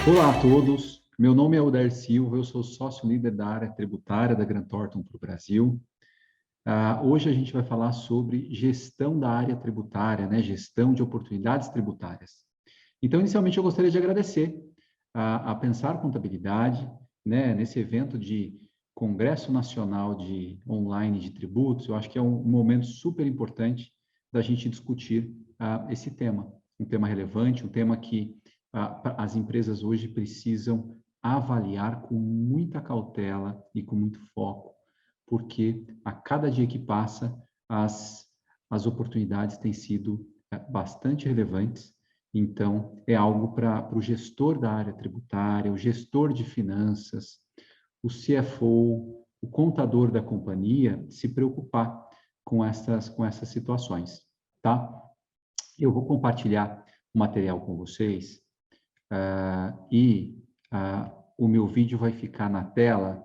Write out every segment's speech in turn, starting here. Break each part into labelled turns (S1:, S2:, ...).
S1: Olá a todos, meu nome é Odair Silva, eu sou sócio-líder da área tributária da Grant Thornton para o Brasil. Hoje a gente vai falar sobre gestão da área tributária, né? Gestão de oportunidades tributárias. Então, inicialmente, eu gostaria de agradecer a Pensar Contabilidade, né? Nesse evento de Congresso Nacional de Online de Tributos. Eu acho que é um momento super importante da gente discutir esse tema, um tema relevante, um tema que as empresas hoje precisam avaliar com muita cautela e com muito foco, porque a cada dia que passa, as oportunidades têm sido bastante relevantes. Então, é algo para o gestor da área tributária, o gestor de finanças, o CFO, o contador da companhia, se preocupar com essas situações, tá? Eu vou compartilhar o material com vocês e o meu vídeo vai ficar na tela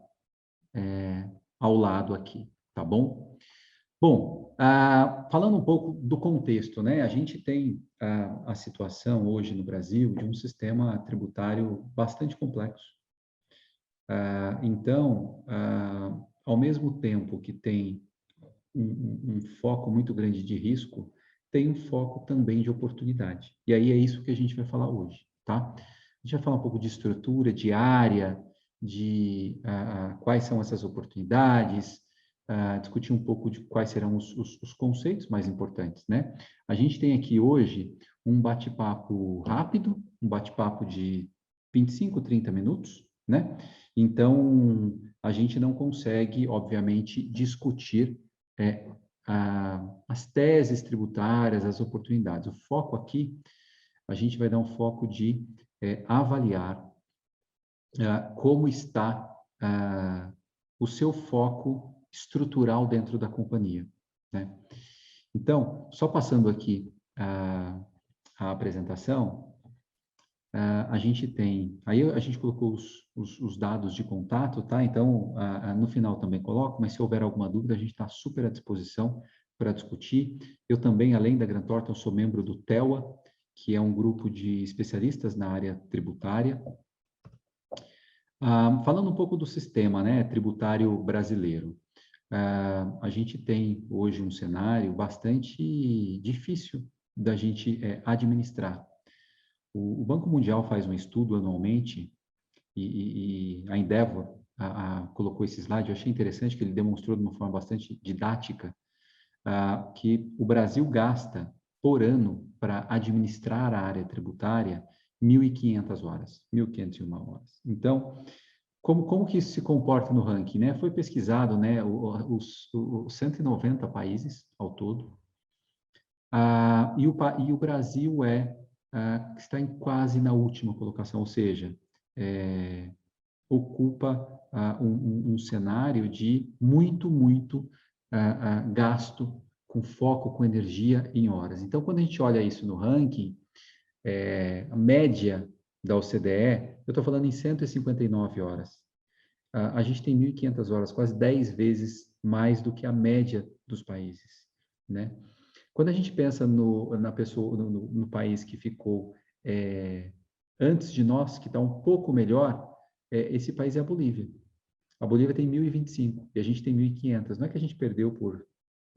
S1: ao lado aqui, tá bom? Bom, falando um pouco do contexto, né? A gente tem a situação hoje no Brasil de um sistema tributário bastante complexo. Então, ao mesmo tempo que tem um foco muito grande de risco, tem um foco também de oportunidade. E aí é isso que a gente vai falar hoje, tá? A gente vai falar um pouco de estrutura, de área, de quais são essas oportunidades, discutir um pouco de quais serão os conceitos mais importantes, né? A gente tem aqui hoje um bate-papo rápido, um bate-papo de 25, 30 minutos, né? Então, a gente não consegue, obviamente, discutir é, as teses tributárias, as oportunidades. O foco aqui, a gente vai dar um foco de avaliar como está o seu foco estrutural dentro da companhia, né? Então, só passando aqui a apresentação, a gente tem, aí a gente colocou os dados de contato, tá? Então, no final também coloco, mas se houver alguma dúvida, a gente está super à disposição para discutir. Eu também, além da Grant Thornton, sou membro do TELA, que é um grupo de especialistas na área tributária. Falando um pouco do sistema, né, tributário brasileiro, a gente tem hoje um cenário bastante difícil da gente administrar. O Banco Mundial faz um estudo anualmente e a Endeavor colocou esse slide. Eu achei interessante que ele demonstrou de uma forma bastante didática que o Brasil gasta por ano para administrar a área tributária 1.500 horas, 1.501 horas. Então, como que isso se comporta no ranking, né? Foi pesquisado, né, os 190 países ao todo, e o Brasil está em quase na última colocação, ou seja, ocupa um cenário de muito gasto com foco, com energia em horas. Então, quando a gente olha isso no ranking, a média da OCDE, eu estou falando em 159 horas. A gente tem 1.500 horas, quase 10 vezes mais do que a média dos países, né? Quando a gente pensa na pessoa, no país que ficou antes de nós, que está um pouco melhor, esse país é a Bolívia. A Bolívia tem 1.025 e a gente tem 1.500. Não é que a gente perdeu por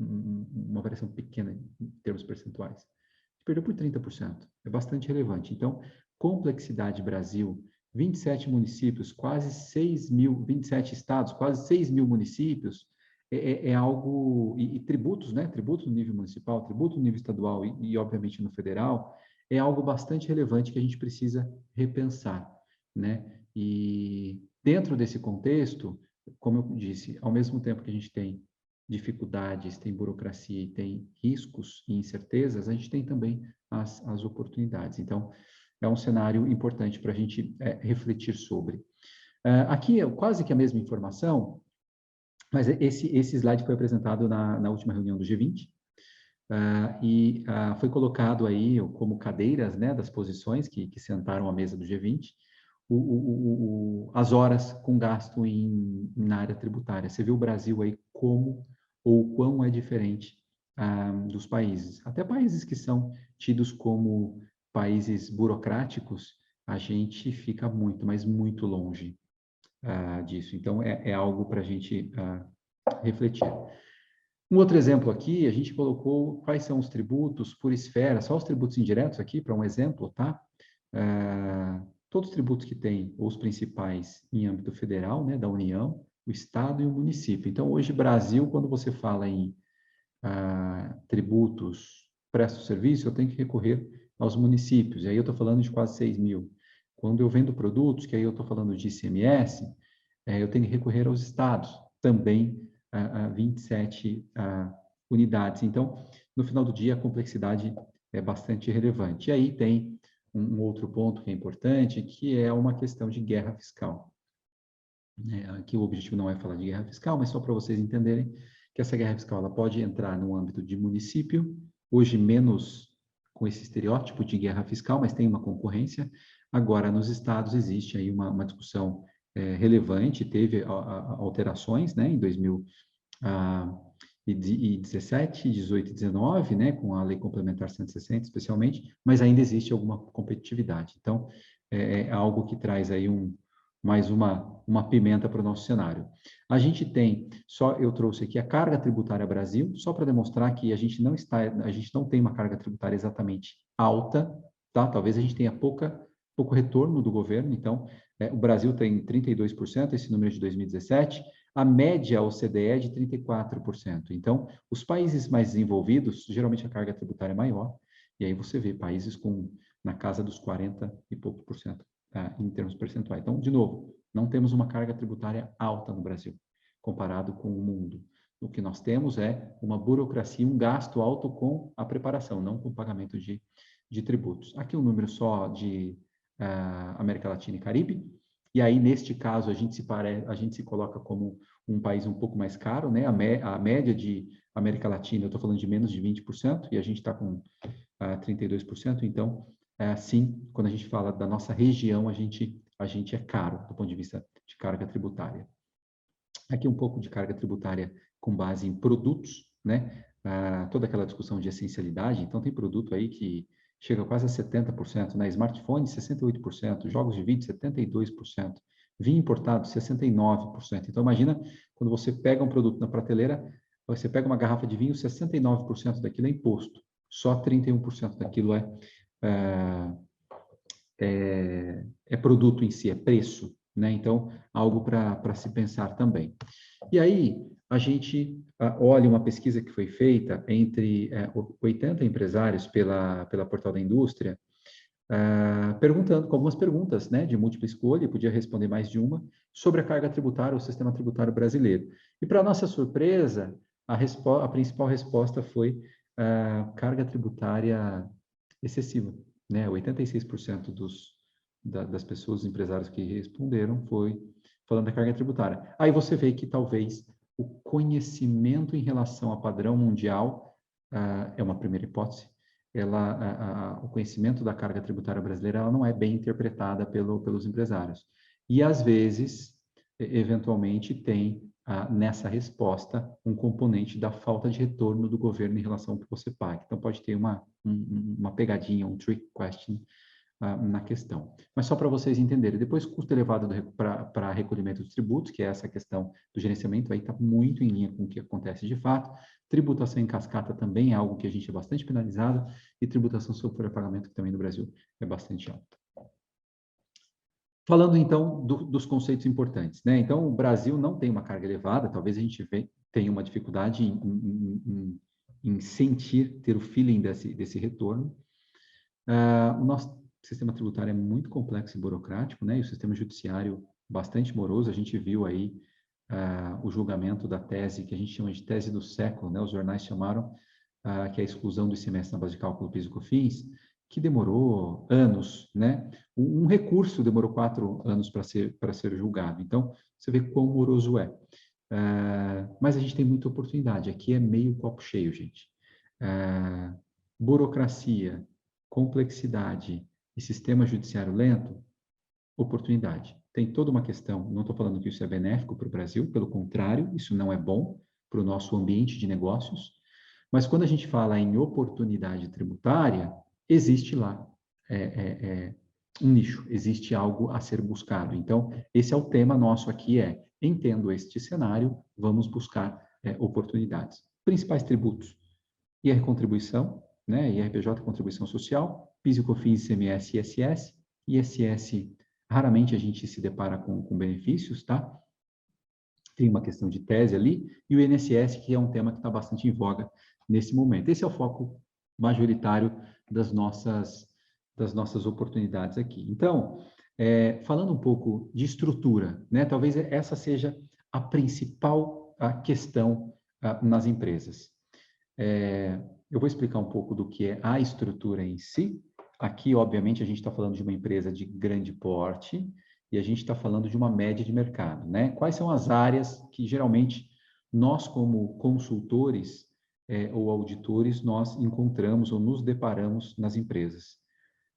S1: uma variação pequena em termos percentuais. A gente perdeu por 30%. É bastante relevante. Então, complexidade Brasil, 27 municípios, quase 6 mil, 27 estados, quase 6 mil municípios, é algo, e tributos, né? Tributos no nível municipal, tributo no nível estadual e, obviamente, no federal, é algo bastante relevante que a gente precisa repensar, né? E dentro desse contexto, como eu disse, ao mesmo tempo que a gente tem dificuldades, tem burocracia e tem riscos e incertezas, a gente tem também as oportunidades. Então, é um cenário importante para a gente refletir sobre. Aqui é quase que a mesma informação, mas esse slide foi apresentado na última reunião do G20, foi colocado aí como cadeiras, né, das posições que sentaram à mesa do G20, as horas com gasto na área tributária. Você vê o Brasil aí como ou quão é diferente dos países. Até países que são tidos como países burocráticos, a gente fica muito, mas muito longe disso. Então, é algo para a gente refletir. Um outro exemplo aqui, a gente colocou quais são os tributos por esfera, só os tributos indiretos aqui, para um exemplo, tá? Todos os tributos que tem, os principais em âmbito federal, né, da União, o Estado e o município. Então, hoje, Brasil, quando você fala em tributos, presto serviço, eu tenho que recorrer aos municípios, e aí eu estou falando de quase 6 mil. Quando eu vendo produtos, que aí eu estou falando de ICMS, eu tenho que recorrer aos estados, também 27 unidades. Então, no final do dia, a complexidade é bastante relevante. E aí tem um outro ponto que é importante, que é uma questão de guerra fiscal. Aqui o objetivo não é falar de guerra fiscal, mas só para vocês entenderem que essa guerra fiscal ela pode entrar no âmbito de município, hoje menos com esse estereótipo de guerra fiscal, mas tem uma concorrência. Agora, nos estados existe aí uma discussão relevante, teve alterações, né, em 2017, 18 e 19, né, com a Lei Complementar 160, especialmente, mas ainda existe alguma competitividade. Então, é algo que traz aí mais uma pimenta para o nosso cenário. A gente tem, eu trouxe aqui a carga tributária Brasil, só para demonstrar que a gente não tem uma carga tributária exatamente alta, tá? Talvez a gente tenha pouco retorno do governo, então, o Brasil tem 32%, esse número é de 2017, a média OCDE é de 34%. Então, os países mais desenvolvidos, geralmente a carga tributária é maior, e aí você vê países na casa dos 40 e pouco por cento em termos percentuais. Então, de novo, não temos uma carga tributária alta no Brasil, comparado com o mundo. O que nós temos é uma burocracia, um gasto alto com a preparação, não com o pagamento de tributos. Aqui um número só de América Latina e Caribe, e aí, neste caso, a gente se coloca como um país um pouco mais caro, né? A média de América Latina, eu estou falando de menos de 20%, e a gente está com 32%, então, sim, quando a gente fala da nossa região, a gente é caro do ponto de vista de carga tributária. Aqui um pouco de carga tributária com base em produtos, né? Toda aquela discussão de essencialidade, então tem produto aí que chega quase a 70%, né? Smartphone, 68%, jogos de vídeo, 72%, vinho importado, 69%. Então, imagina quando você pega um produto na prateleira, você pega uma garrafa de vinho, 69% daquilo é imposto, só 31% daquilo é produto em si, é preço, né? Então, algo para se pensar também. E aí, a gente olha uma pesquisa que foi feita entre 80 empresários pela Portal da Indústria, perguntando, com algumas perguntas, né, de múltipla escolha, podia responder mais de uma, sobre a carga tributária, o sistema tributário brasileiro. E, para nossa surpresa, a principal resposta foi carga tributária excessiva, né? 86% das pessoas, dos empresários que responderam, foi falando da carga tributária. Aí você vê que talvez o conhecimento em relação a padrão mundial é uma primeira hipótese. O conhecimento da carga tributária brasileira ela não é bem interpretada pelos empresários. E, às vezes, eventualmente, tem nessa resposta um componente da falta de retorno do governo em relação ao que você paga. Então, pode ter uma pegadinha, um trick question na questão. Mas só para vocês entenderem, depois custo elevado para recolhimento dos tributos, que é essa questão do gerenciamento, aí está muito em linha com o que acontece de fato. Tributação em cascata também é algo que a gente é bastante penalizado, e tributação sobre pagamento, que também no Brasil é bastante alta. Falando, então, dos conceitos importantes, né? Então, o Brasil não tem uma carga elevada, talvez a gente tenha uma dificuldade em sentir, ter o feeling desse retorno. O nosso sistema tributário é muito complexo e burocrático, né? E o sistema judiciário bastante moroso. A gente viu aí o julgamento da tese, que a gente chama de tese do século, né? Os jornais chamaram, que é a exclusão do ICMS na base de cálculo do PIS e COFINS, que demorou anos, né? Um recurso demorou 4 anos para ser julgado. Então, você vê quão moroso é. Mas a gente tem muita oportunidade. Aqui é meio copo cheio, gente. Burocracia, complexidade e sistema judiciário lento, oportunidade. Tem toda uma questão, não estou falando que isso é benéfico para o Brasil, pelo contrário, isso não é bom para o nosso ambiente de negócios, mas quando a gente fala em oportunidade tributária, existe lá um nicho, existe algo a ser buscado. Então, esse é o tema nosso aqui, entendo este cenário, vamos buscar oportunidades. Principais tributos: IR contribuição, né, IRPJ contribuição social, PIS e COFINS, ICMS e ISS. ISS, raramente a gente se depara com benefícios, tá? Tem uma questão de tese ali, e o INSS, que é um tema que está bastante em voga nesse momento. Esse é o foco majoritário das nossas oportunidades aqui. Então, falando um pouco de estrutura, né, talvez essa seja a principal questão nas empresas. Eu vou explicar um pouco do que é a estrutura em si. Aqui, obviamente, a gente está falando de uma empresa de grande porte e a gente está falando de uma média de mercado, né? Quais são as áreas que, geralmente, nós, como consultores ou auditores, nós encontramos ou nos deparamos nas empresas?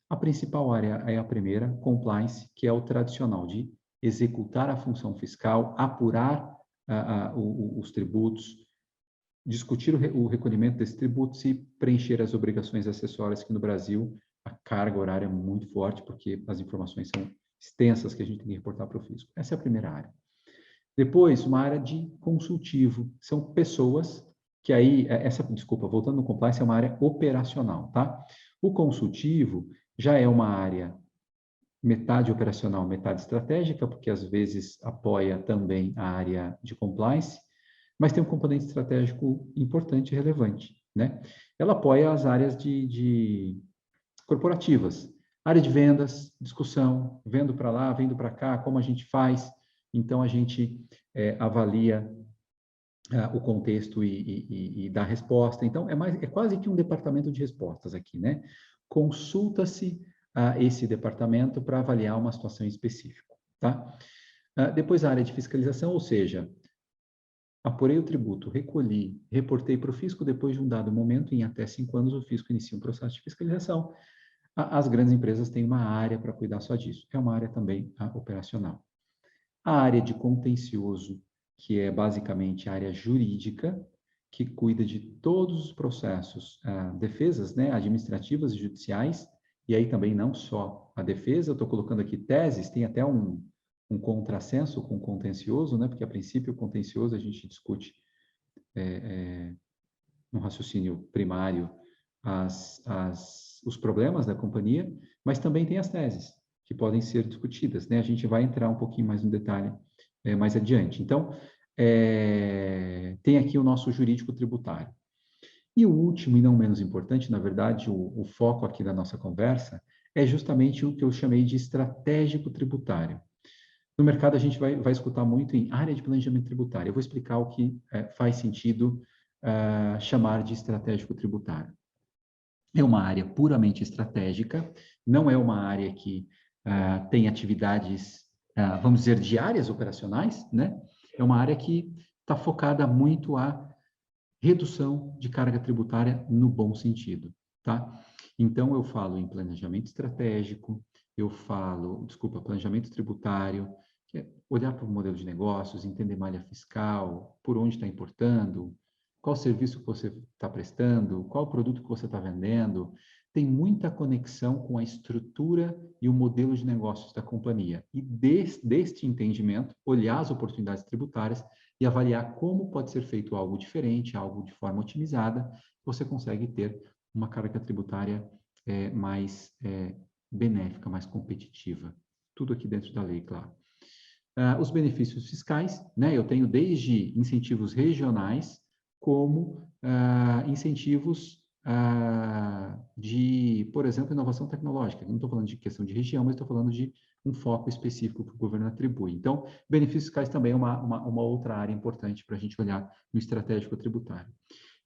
S1: A principal área é a primeira, compliance, que é o tradicional de executar a função fiscal, apurar os tributos, discutir o recolhimento desses tributos e preencher as obrigações acessórias, que no Brasil a carga horária é muito forte, porque as informações são extensas que a gente tem que reportar para o fisco. Essa é a primeira área. Depois, uma área de consultivo. São pessoas que aí, voltando no compliance, é uma área operacional, tá? O consultivo já é uma área metade operacional, metade estratégica, porque às vezes apoia também a área de compliance, mas tem um componente estratégico importante e relevante, né? Ela apoia as áreas de corporativas, área de vendas, discussão, vendo para lá, vendo para cá, como a gente faz. Então, a gente avalia o contexto e dá resposta. Então, é quase que um departamento de respostas aqui, né? Consulta-se esse departamento para avaliar uma situação específica, tá? Depois, a área de fiscalização, ou seja, apurei o tributo, recolhi, reportei para o fisco, depois de um dado momento, em até 5 anos, o fisco inicia um processo de fiscalização. As grandes empresas têm uma área para cuidar só disso. É uma área também operacional. A área de contencioso, que é basicamente a área jurídica, que cuida de todos os processos, defesas, né, administrativas e judiciais, e aí também não só a defesa, eu estou colocando aqui teses, tem até um contrassenso com o contencioso, né, porque a princípio o contencioso a gente discute no raciocínio primário os problemas da companhia, mas também tem as teses que podem ser discutidas, né? A gente vai entrar um pouquinho mais no detalhe mais adiante. Então, tem aqui o nosso jurídico tributário. E o último, e não menos importante, na verdade, o foco aqui da nossa conversa, é justamente o que eu chamei de estratégico tributário. No mercado, a gente vai escutar muito em área de planejamento tributário. Eu vou explicar o que faz sentido chamar de estratégico tributário. É uma área puramente estratégica, não é uma área que tem atividades, vamos dizer, diárias operacionais, né? É uma área que está focada muito a redução de carga tributária no bom sentido, tá? Então, eu falo em planejamento estratégico, planejamento tributário, que é olhar para o modelo de negócios, entender malha fiscal, por onde está importando, qual serviço que você está prestando, qual produto que você está vendendo. Tem muita conexão com a estrutura e o modelo de negócios da companhia. E deste entendimento, olhar as oportunidades tributárias e avaliar como pode ser feito algo diferente, algo de forma otimizada, você consegue ter uma carga tributária mais benéfica, mais competitiva. Tudo aqui dentro da lei, claro. Os benefícios fiscais, né? Eu tenho desde incentivos regionais, como incentivos de, por exemplo, inovação tecnológica. Não estou falando de questão de região, mas estou falando de um foco específico que o governo atribui. Então, benefícios fiscais também é uma outra área importante para a gente olhar no estratégico tributário.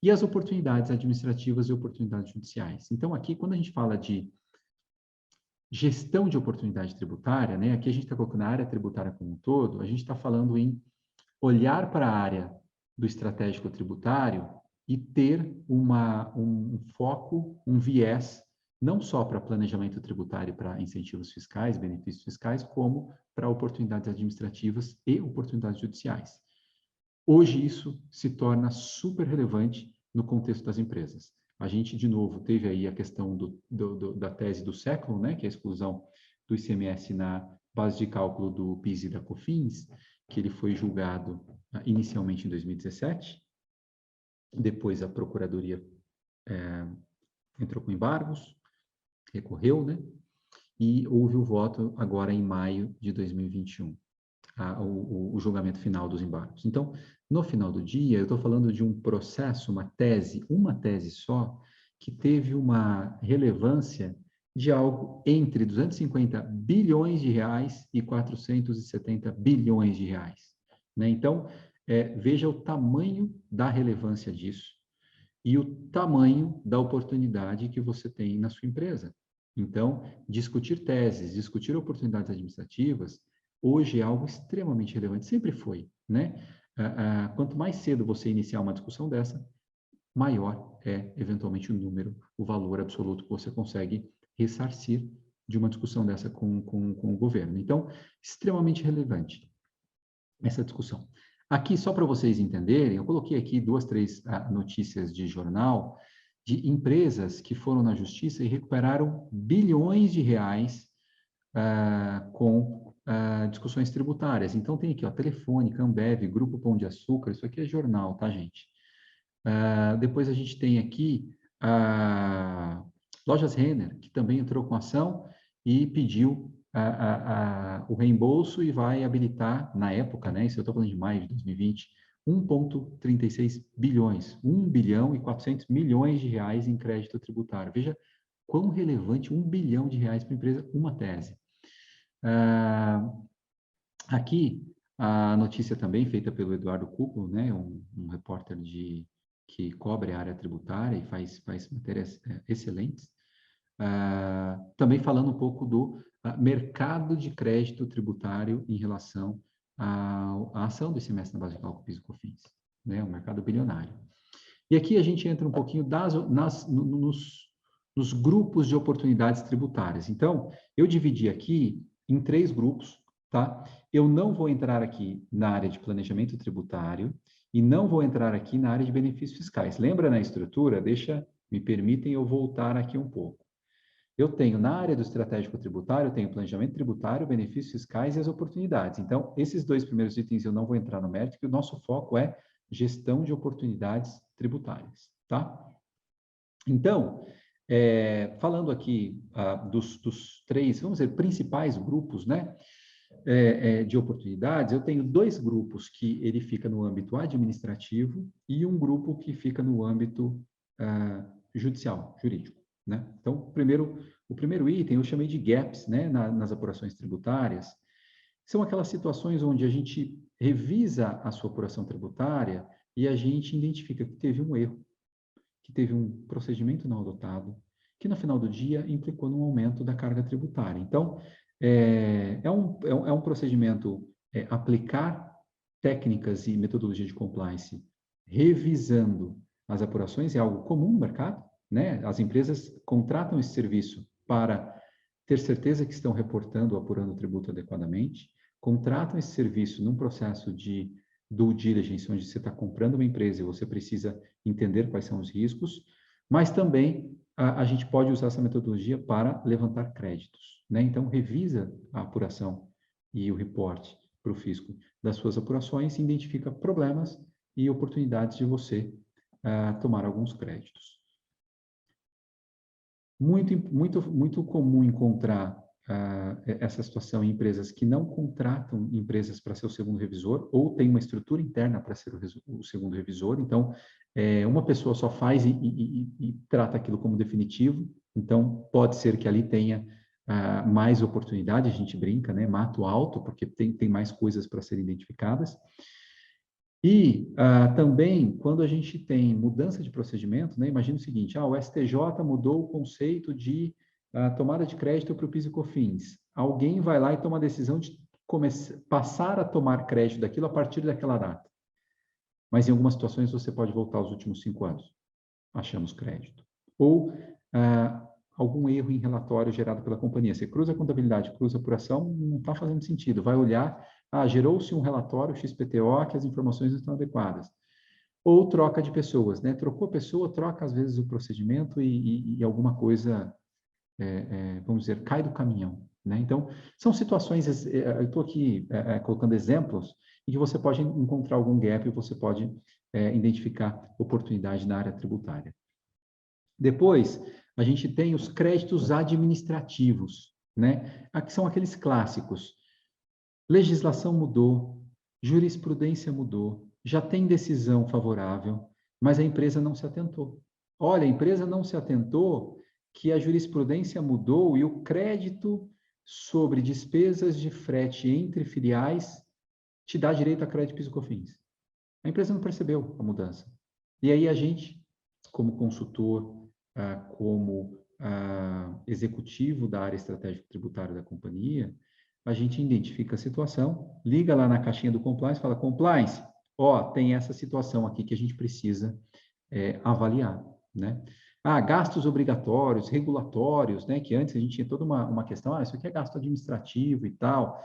S1: E as oportunidades administrativas e oportunidades judiciais. Então, aqui, quando a gente fala de gestão de oportunidade tributária, né, aqui a gente está colocando a área tributária como um todo, a gente está falando em olhar para a área do estratégico tributário e ter um foco, um viés, não só para planejamento tributário, para incentivos fiscais, benefícios fiscais, como para oportunidades administrativas e oportunidades judiciais. Hoje isso se torna super relevante no contexto das empresas. A gente, de novo, teve aí a questão da tese do século, né, que é a exclusão do ICMS na base de cálculo do PIS e da COFINS, que ele foi julgado inicialmente em 2017, depois a Procuradoria entrou com embargos, recorreu, né? E houve o voto agora em maio de 2021, o julgamento final dos embargos. Então, no final do dia, eu estou falando de um processo, uma tese só, que teve uma relevância de algo entre 250 bilhões de reais e 470 bilhões de reais. Né? Então, veja o tamanho da relevância disso e o tamanho da oportunidade que você tem na sua empresa. Então, discutir teses, discutir oportunidades administrativas, hoje é algo extremamente relevante, sempre foi, né? Quanto mais cedo você iniciar uma discussão dessa, maior é, eventualmente, o número, o valor absoluto que você consegue ressarcir de uma discussão dessa com o governo. Então, extremamente relevante essa discussão. Aqui, só para vocês entenderem, eu coloquei aqui 2, 3 notícias de jornal de empresas que foram na justiça e recuperaram bilhões de reais com discussões tributárias. Então, tem aqui, ó, Telefônica, Ambev, Grupo Pão de Açúcar, isso aqui é jornal, tá, gente? Depois a gente tem aqui Lojas Renner, que também entrou com ação e pediu o reembolso e vai habilitar, na época, né, isso eu estou falando de maio de 2020, 1,36 bilhões, 1 bilhão e 400 milhões de reais em crédito tributário. Veja quão relevante 1 bilhão de reais para a empresa, uma tese. Aqui, a notícia também feita pelo Eduardo Cuco, né, um repórter que cobre a área tributária e faz matérias excelentes, também falando um pouco do mercado de crédito tributário em relação à ação do ICMS na base de cálculo PIS e COFINS, né, um mercado bilionário. E aqui a gente entra um pouquinho nos grupos de oportunidades tributárias. Então, eu dividi aqui em 3 grupos, tá? Eu não vou entrar aqui na área de planejamento tributário e não vou entrar aqui na área de benefícios fiscais. Lembra na estrutura? Me permitem eu voltar aqui um pouco. Eu tenho na área do estratégico tributário, eu tenho planejamento tributário, benefícios fiscais e as oportunidades. Então, esses 2 primeiros itens eu não vou entrar no mérito, porque o nosso foco é gestão de oportunidades tributárias, tá? Então, falando aqui dos 3, vamos dizer, principais grupos, né, de oportunidades, eu tenho 2 grupos que ele fica no âmbito administrativo e um grupo que fica no âmbito judicial, jurídico, né? Então, o primeiro item eu chamei de gaps, né, nas apurações tributárias. São aquelas situações onde a gente revisa a sua apuração tributária e a gente identifica que teve um erro, que teve um procedimento não adotado, que no final do dia implicou num aumento da carga tributária. Então, é um procedimento aplicar técnicas e metodologia de compliance revisando as apurações, é algo comum no mercado, né? As empresas contratam esse serviço para ter certeza que estão reportando ou apurando o tributo adequadamente, contratam esse serviço num processo de due diligence, onde você está comprando uma empresa e você precisa entender quais são os riscos, mas também a gente pode usar essa metodologia para levantar créditos, né? Então, revisa a apuração e o reporte para o fisco das suas apurações e identifica problemas e oportunidades de você tomar alguns créditos. Muito comum encontrar essa situação em empresas que não contratam empresas para ser o segundo revisor ou tem uma estrutura interna para ser o segundo revisor. Então, uma pessoa só faz e trata aquilo como definitivo. Então, pode ser que ali tenha mais oportunidade, a gente brinca, né? Mato alto, porque tem mais coisas para serem identificadas. E também, quando a gente tem mudança de procedimento, né, imagina o seguinte, o STJ mudou o conceito de tomada de crédito para o PIS e COFINS. Alguém vai lá e toma a decisão de passar a tomar crédito daquilo a partir daquela data. Mas em algumas situações você pode voltar aos últimos 5 anos. Achamos crédito. Ou algum erro em relatório gerado pela companhia. Você cruza a contabilidade, cruza a apuração, não está fazendo sentido. Vai olhar, gerou-se um relatório XPTO que as informações não estão adequadas. Ou troca de pessoas, né? Trocou a pessoa, troca às vezes o procedimento e alguma coisa, vamos dizer, cai do caminhão. né? Então, são situações, eu estou aqui colocando exemplos em que você pode encontrar algum gap e você pode identificar oportunidade na área tributária. Depois, a gente tem os créditos administrativos, né? Aqui são aqueles clássicos. Legislação mudou, jurisprudência mudou, já tem decisão favorável, mas a empresa não se atentou. Olha, a empresa não se atentou que a jurisprudência mudou e o crédito sobre despesas de frete entre filiais te dá direito a crédito PIS e COFINS. A empresa não percebeu a mudança. E aí a gente, como consultor, como executivo da área estratégica tributária da companhia, a gente identifica a situação, liga lá na caixinha do compliance, fala, compliance, tem essa situação aqui que a gente precisa avaliar, né? Gastos obrigatórios, regulatórios, né? Que antes a gente tinha toda uma questão, isso aqui é gasto administrativo e tal.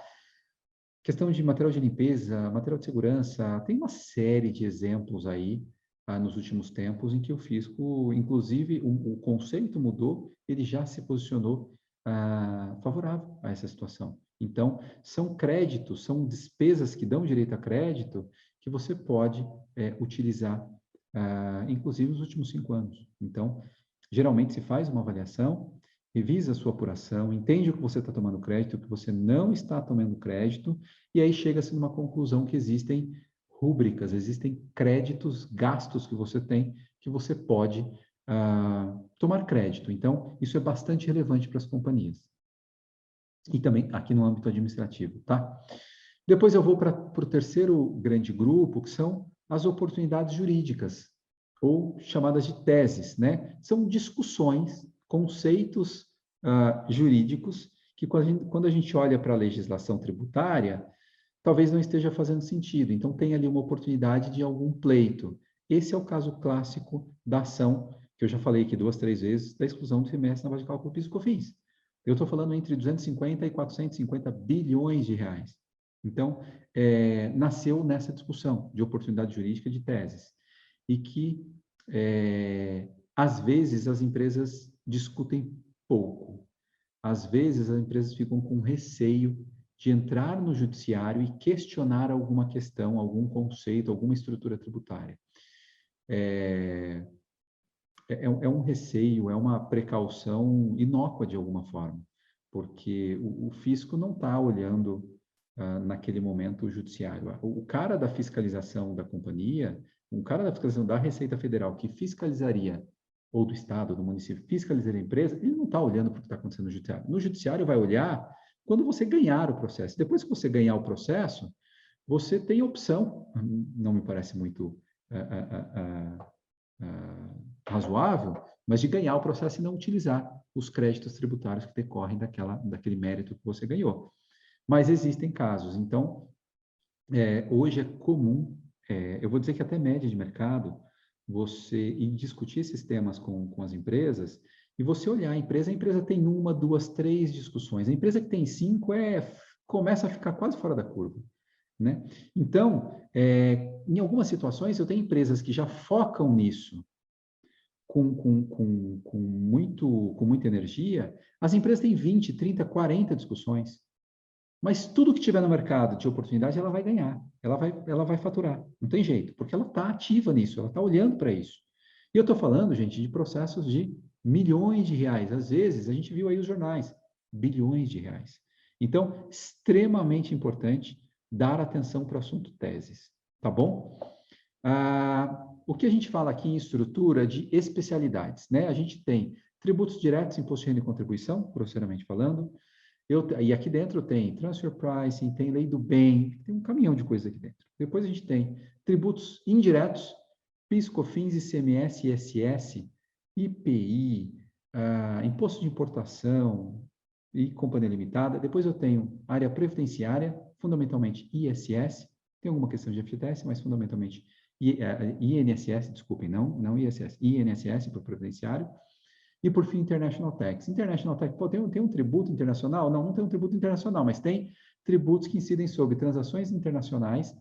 S1: Questão de material de limpeza, material de segurança, tem uma série de exemplos aí nos últimos tempos em que o fisco, inclusive o conceito mudou, ele já se posicionou favorável a essa situação. Então, são créditos, são despesas que dão direito a crédito que você pode utilizar, inclusive nos últimos 5 anos. Então, geralmente se faz uma avaliação, revisa a sua apuração, entende o que você está tomando crédito, o que você não está tomando crédito, e aí chega-se numa conclusão que existem rúbricas, existem créditos, gastos que você tem, que você pode tomar crédito. Então, isso é bastante relevante para as companhias. E também aqui no âmbito administrativo, tá? Depois eu vou para o terceiro grande grupo, que são as oportunidades jurídicas, ou chamadas de teses, né? São discussões, conceitos jurídicos, que quando a gente olha para a legislação tributária, talvez não esteja fazendo sentido. Então, tem ali uma oportunidade de algum pleito. Esse é o caso clássico da ação, que eu já falei aqui 2, 3 vezes, da exclusão do CMS na base de cálculo PIS e COFINS. Eu estou falando entre 250 e 450 bilhões de reais. Então, nasceu nessa discussão de oportunidade jurídica de teses. E que, às vezes, as empresas discutem pouco. Às vezes, as empresas ficam com receio de entrar no judiciário e questionar alguma questão, algum conceito, alguma estrutura tributária. É um receio, é uma precaução inócua de alguma forma, porque o fisco não está olhando naquele momento o judiciário. O cara da fiscalização da companhia, o cara da fiscalização da Receita Federal que fiscalizaria, ou do Estado, ou do município, fiscalizaria a empresa, ele não está olhando para o que está acontecendo no judiciário. No judiciário vai olhar quando você ganhar o processo. Depois que você ganhar o processo, você tem opção, não me parece muito razoável, mas de ganhar o processo e não utilizar os créditos tributários que decorrem daquele mérito que você ganhou. Mas existem casos. Então, hoje é comum, eu vou dizer que até média de mercado, você ir discutir esses temas com as empresas e você olhar a empresa tem 1, 2, 3 discussões. A empresa que tem 5 começa a ficar quase fora da curva, né? Então, em algumas situações, eu tenho empresas que já focam nisso com muita energia. As empresas têm 20, 30, 40 discussões. Mas tudo que tiver no mercado de oportunidade, ela vai ganhar, ela vai faturar. Não tem jeito, porque ela está ativa nisso, ela está olhando para isso. E eu estou falando, gente, de processos de milhões de reais. Às vezes, a gente viu aí os jornais, bilhões de reais. Então, extremamente importante dar atenção para o assunto teses, tá bom? O que a gente fala aqui em estrutura de especialidades, né? A gente tem tributos diretos, imposto de renda e contribuição, grosseiramente falando. E aqui dentro tem transfer pricing, tem lei do bem, tem um caminhão de coisa aqui dentro. Depois a gente tem tributos indiretos, PIS, COFINS, ICMS, ISS, IPI, imposto de importação e companhia limitada. Depois eu tenho área previdenciária, fundamentalmente ISS, tem alguma questão de FGTS, mas fundamentalmente INSS, desculpem, não ISS, INSS para o previdenciário. E, por fim, International Tax. International Tax, tem um tributo internacional? Não tem um tributo internacional, mas tem tributos que incidem sobre transações internacionais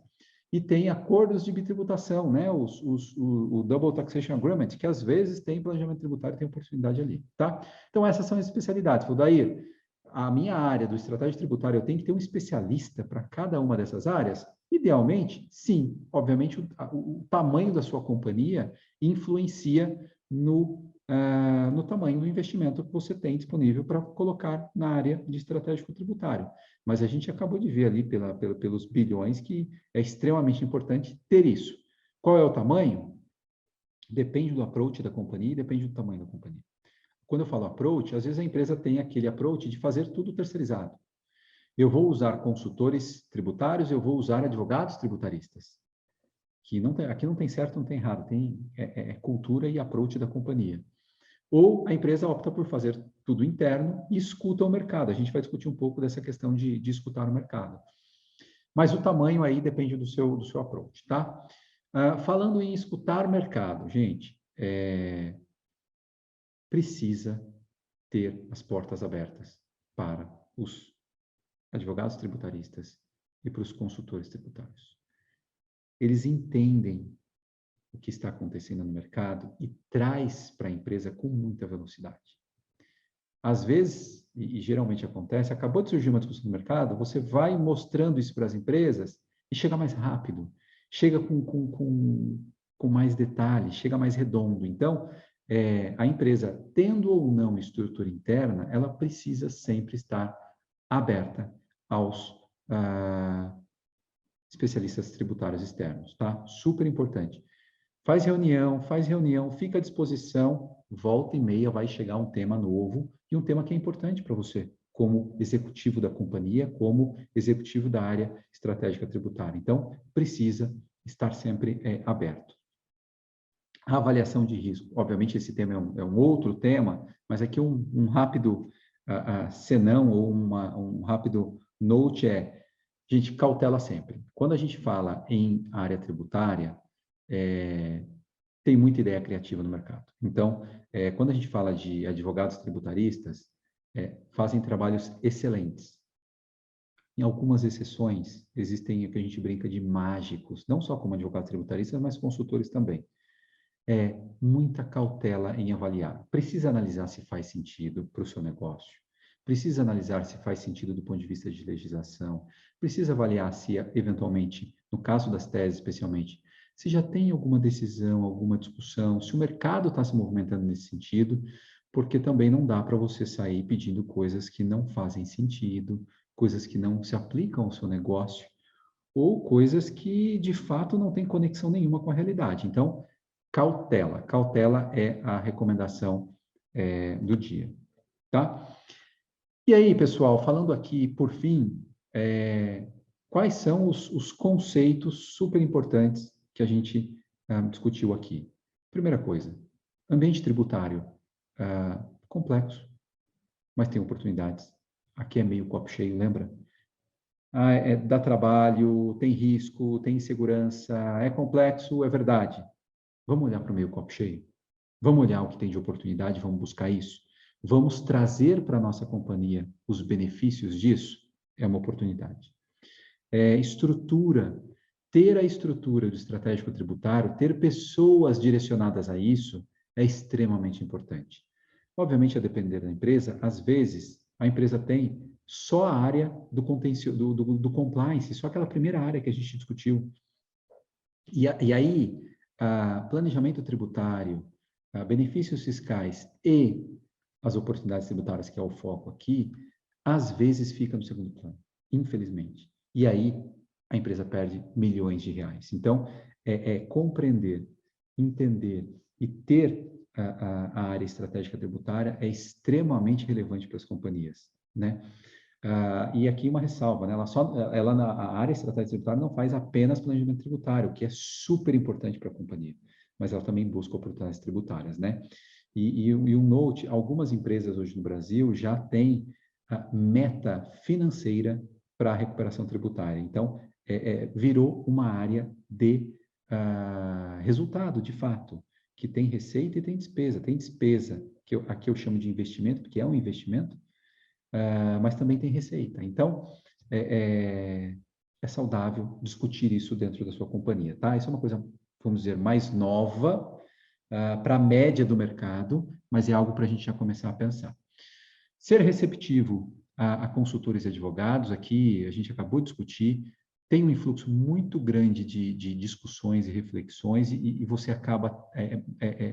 S1: e tem acordos de bitributação, né? O Double Taxation Agreement, que às vezes tem planejamento tributário e tem oportunidade ali, tá? Então, essas são as especialidades. Valdair, a minha área do estratégia tributária, eu tenho que ter um especialista para cada uma dessas áreas? Idealmente, sim. Obviamente, o tamanho da sua companhia influencia no tamanho do investimento que você tem disponível para colocar na área de estratégico tributário. Mas a gente acabou de ver ali pelos bilhões que é extremamente importante ter isso. Qual é o tamanho? Depende do approach da companhia e depende do tamanho da companhia. Quando eu falo approach, às vezes a empresa tem aquele approach de fazer tudo terceirizado. Eu vou usar consultores tributários, eu vou usar advogados tributaristas. Que não tem, aqui não tem certo, não tem errado, é cultura e approach da companhia. Ou a empresa opta por fazer tudo interno e escuta o mercado. A gente vai discutir um pouco dessa questão de escutar o mercado. Mas o tamanho aí depende do seu approach, tá? Falando em escutar o mercado, gente, precisa ter as portas abertas para os advogados tributaristas e para os consultores tributários. Eles entendem o que está acontecendo no mercado e traz para a empresa com muita velocidade. Às vezes, e geralmente acontece, acabou de surgir uma discussão no mercado, você vai mostrando isso para as empresas e chega mais rápido, chega com mais detalhes, chega mais redondo. Então, a empresa, tendo ou não estrutura interna, ela precisa sempre estar aberta aos especialistas tributários externos, tá? Super importante. Faz reunião, fica à disposição, volta e meia vai chegar um tema novo e um tema que é importante para você, como executivo da companhia, como executivo da área estratégica tributária. Então, precisa estar sempre aberto. A avaliação de risco. Obviamente, esse tema é um outro tema, mas aqui um rápido senão ou um rápido note gente, cautela sempre. Quando a gente fala em área tributária, tem muita ideia criativa no mercado. Então, quando a gente fala de advogados tributaristas, fazem trabalhos excelentes. Em algumas exceções, existem o que a gente brinca de mágicos, não só como advogados tributaristas, mas consultores também. Muita cautela em avaliar. Precisa analisar se faz sentido para o seu negócio. Precisa analisar se faz sentido do ponto de vista de legislação. Precisa avaliar se, eventualmente, no caso das teses especialmente, se já tem alguma decisão, alguma discussão, se o mercado está se movimentando nesse sentido, porque também não dá para você sair pedindo coisas que não fazem sentido, coisas que não se aplicam ao seu negócio, ou coisas que, de fato, não têm conexão nenhuma com a realidade. Então, cautela. Cautela é a recomendação do dia, tá? E aí, pessoal, falando aqui, por fim, quais são os conceitos super importantes que a gente discutiu aqui? Primeira coisa, ambiente tributário complexo, mas tem oportunidades. Aqui é meio copo cheio, lembra? Dá trabalho, tem risco, tem insegurança, é complexo, é verdade. Vamos olhar para o meio copo cheio? Vamos olhar o que tem de oportunidade, vamos buscar isso? Vamos trazer para a nossa companhia os benefícios disso? É uma oportunidade. Estrutura. Ter a estrutura do estratégico tributário, ter pessoas direcionadas a isso, é extremamente importante. Obviamente, a depender da empresa, às vezes, a empresa tem só a área do compliance, só aquela primeira área que a gente discutiu. E aí, planejamento tributário, benefícios fiscais e as oportunidades tributárias, que é o foco aqui, às vezes fica no segundo plano, infelizmente. E aí a empresa perde milhões de reais. Então, compreender, entender e ter a área estratégica tributária é extremamente relevante para as companhias, né? E aqui uma ressalva, né? A área estratégica tributária não faz apenas planejamento tributário, que é super importante para a companhia, mas ela também busca oportunidades tributárias, né? E um note, algumas empresas hoje no Brasil já têm a meta financeira para a recuperação tributária. Então, virou uma área de resultado, de fato, que tem receita e tem despesa. Tem despesa, que aqui eu chamo de investimento, porque é um investimento, mas também tem receita. Então, é saudável discutir isso dentro da sua companhia, tá? Isso é uma coisa, vamos dizer, mais nova para a média do mercado, mas é algo para a gente já começar a pensar. Ser receptivo a consultores e advogados, aqui a gente acabou de discutir, tem um influxo muito grande de discussões e reflexões e você acaba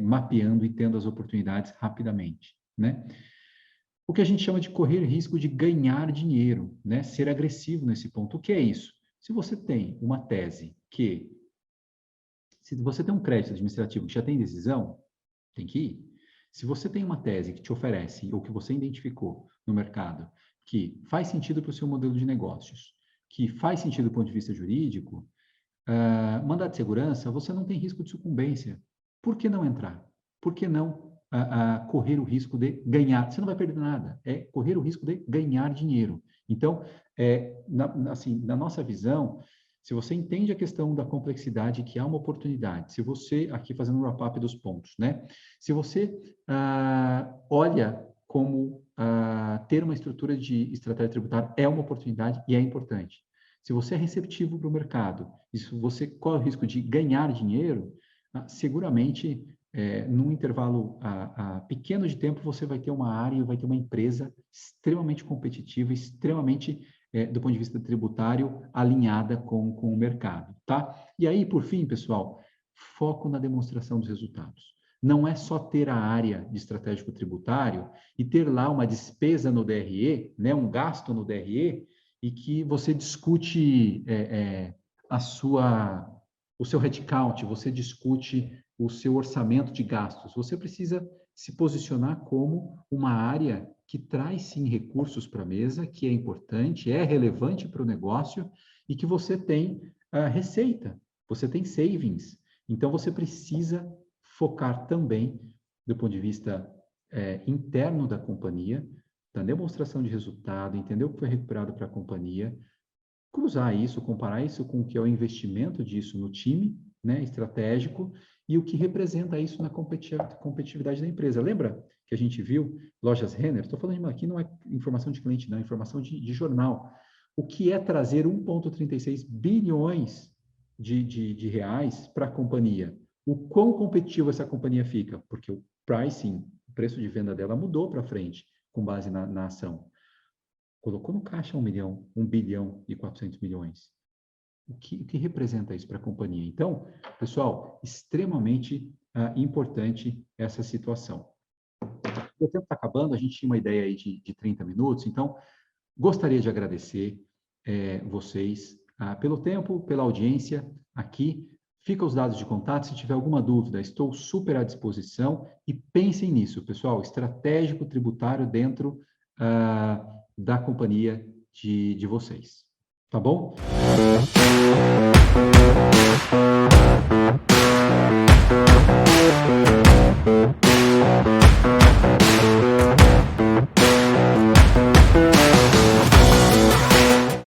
S1: mapeando e tendo as oportunidades rapidamente, né? O que a gente chama de correr risco de ganhar dinheiro, né? Ser agressivo nesse ponto. O que é isso? Se você tem uma tese se você tem um crédito administrativo que já tem decisão, tem que ir. Se você tem uma tese que te oferece, ou que você identificou no mercado, que faz sentido para o seu modelo de negócios, que faz sentido do ponto de vista jurídico, mandato de segurança, você não tem risco de sucumbência. Por que não entrar? Por que não correr o risco de ganhar? Você não vai perder nada. É correr o risco de ganhar dinheiro. Então, na nossa visão, se você entende a questão da complexidade, que há uma oportunidade, se você, aqui fazendo um wrap-up dos pontos, né? Se você olha como ter uma estrutura de estratégia tributária é uma oportunidade e é importante. Se você é receptivo para o mercado, e se você corre o risco de ganhar dinheiro, seguramente, num intervalo pequeno de tempo, você vai ter uma área, vai ter uma empresa extremamente competitiva, extremamente, do ponto de vista tributário, alinhada com o mercado, tá? E aí, por fim, pessoal, foco na demonstração dos resultados. Não é só ter a área de estratégico tributário e ter lá uma despesa no DRE, né, um gasto no DRE, e que você discute o seu headcount, você discute o seu orçamento de gastos. Você precisa se posicionar como uma área que traz, sim, recursos para a mesa, que é importante, é relevante para o negócio e que você tem receita, você tem savings. Então, você precisa focar também, do ponto de vista interno da companhia, da demonstração de resultado, entender o que foi recuperado para a companhia, cruzar isso, comparar isso com o que é o investimento disso no time, né, estratégico, e o que representa isso na competitividade da empresa. Lembra que a gente viu lojas Renner? Estou falando aqui, não é informação de cliente, não, é informação de jornal. O que é trazer 1,36 bilhões de reais para a companhia? O quão competitiva essa companhia fica? Porque o pricing, o preço de venda dela mudou para frente, com base na ação. Colocou no caixa 1 bilhão e 400 milhões. O que representa isso para a companhia? Então, pessoal, extremamente importante essa situação. O tempo está acabando, a gente tinha uma ideia aí de 30 minutos, então gostaria de agradecer vocês pelo tempo, pela audiência aqui. Fica os dados de contato, se tiver alguma dúvida, estou super à disposição e pensem nisso, pessoal, estratégico tributário dentro da companhia de vocês. Tá bom?